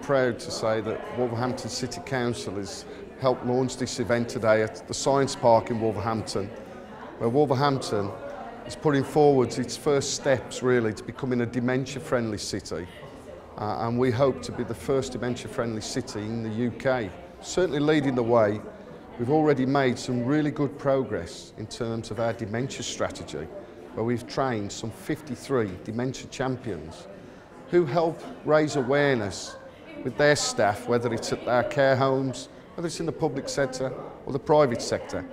proud to say that Wolverhampton City Council has helped launch this event today at the Science Park in Wolverhampton, where Wolverhampton is putting forward its first steps really to becoming a dementia-friendly city. And we hope to be the first dementia-friendly city in the UK. Certainly leading the way, we've already made some really good progress in terms of our dementia strategy, where we've trained some 53 dementia champions who help raise awareness with their staff, whether it's at our care homes, whether it's in the public sector or the private sector.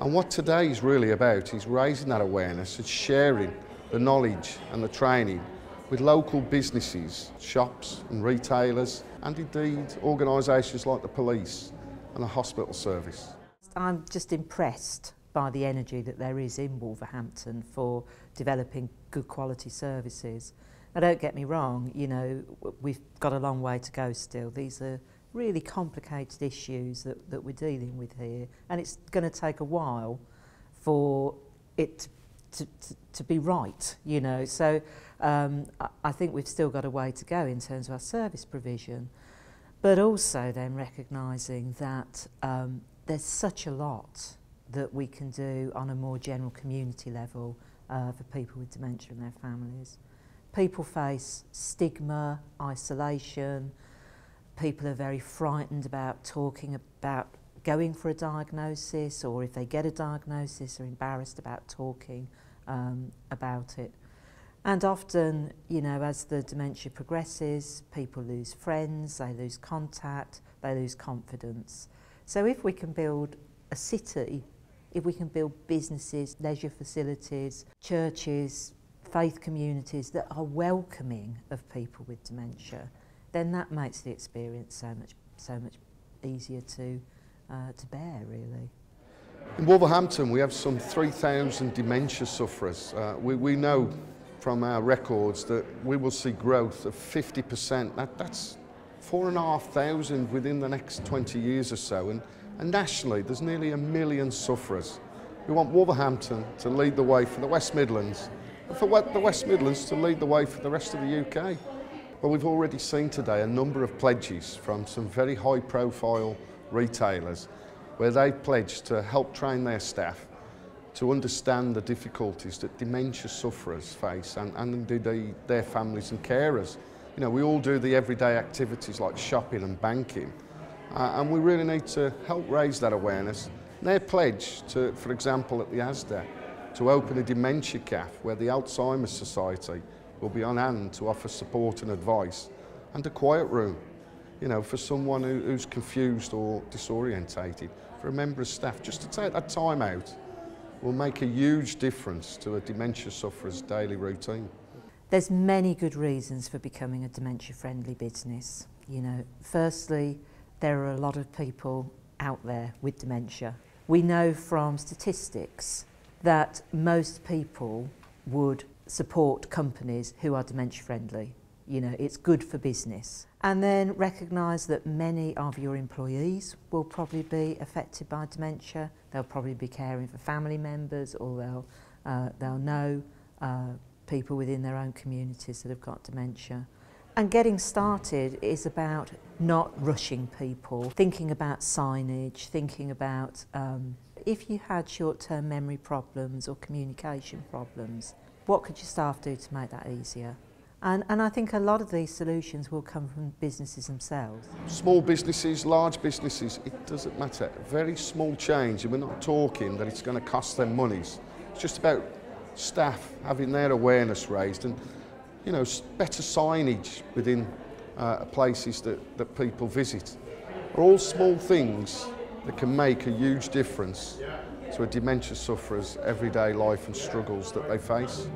And what today is really about is raising that awareness and sharing the knowledge and the training with local businesses, shops and retailers, and indeed organisations like the police and the hospital service. I'm just impressed by the energy that there is in Wolverhampton for developing good quality services. Now don't get me wrong, you know, we've got a long way to go still. These are really complicated issues that we're dealing with here, and it's going to take a while for it to be right, you know. So I think we've still got a way to go in terms of our service provision, but also then recognising that there's such a lot that we can do on a more general community level for people with dementia and their families. People face stigma, isolation. People are very frightened about talking about going for a diagnosis, or if they get a diagnosis, are embarrassed about talking about it. And often, you know, as the dementia progresses, people lose friends, they lose contact, they lose confidence. So if we can build a city, if we can build businesses, leisure facilities, churches, faith communities that are welcoming of people with dementia, then that makes the experience so much easier to bear, really. In Wolverhampton, we have some 3,000 dementia sufferers. We know from our records that we will see growth of 50%. That's 4,500 within the next 20 years or so. And nationally, there's nearly 1 million sufferers. We want Wolverhampton to lead the way for the West Midlands, and for the West Midlands to lead the way for the rest of the UK. Well, we've already seen today a number of pledges from some very high-profile retailers where they've pledged to help train their staff to understand the difficulties that dementia sufferers face and indeed their families and carers. You know, we all do the everyday activities like shopping and banking, and we really need to help raise that awareness. And their pledge to, for example, at the ASDA, to open a dementia cafe where the Alzheimer's Society will be on hand to offer support and advice, and a quiet room, you know, for someone who's confused or disorientated, for a member of staff, just to take that time out will make a huge difference to a dementia sufferer's daily routine. There's many good reasons for becoming a dementia-friendly business. You know, firstly, there are a lot of people out there with dementia. We know from statistics that most people would support companies who are dementia friendly. You know, it's good for business. And then recognise that many of your employees will probably be affected by dementia. They'll probably be caring for family members, or they'll know people within their own communities that have got dementia. And getting started is about not rushing people, thinking about signage, thinking about if you had short-term memory problems or communication problems, what could your staff do to make that easier? And I think a lot of these solutions will come from businesses themselves. Small businesses, large businesses, it doesn't matter. A very small change, and we're not talking that it's going to cost them monies. It's just about staff having their awareness raised, and you know, better signage within places that people visit. Are all small things that can make a huge difference to a dementia sufferer's everyday life and struggles that they face.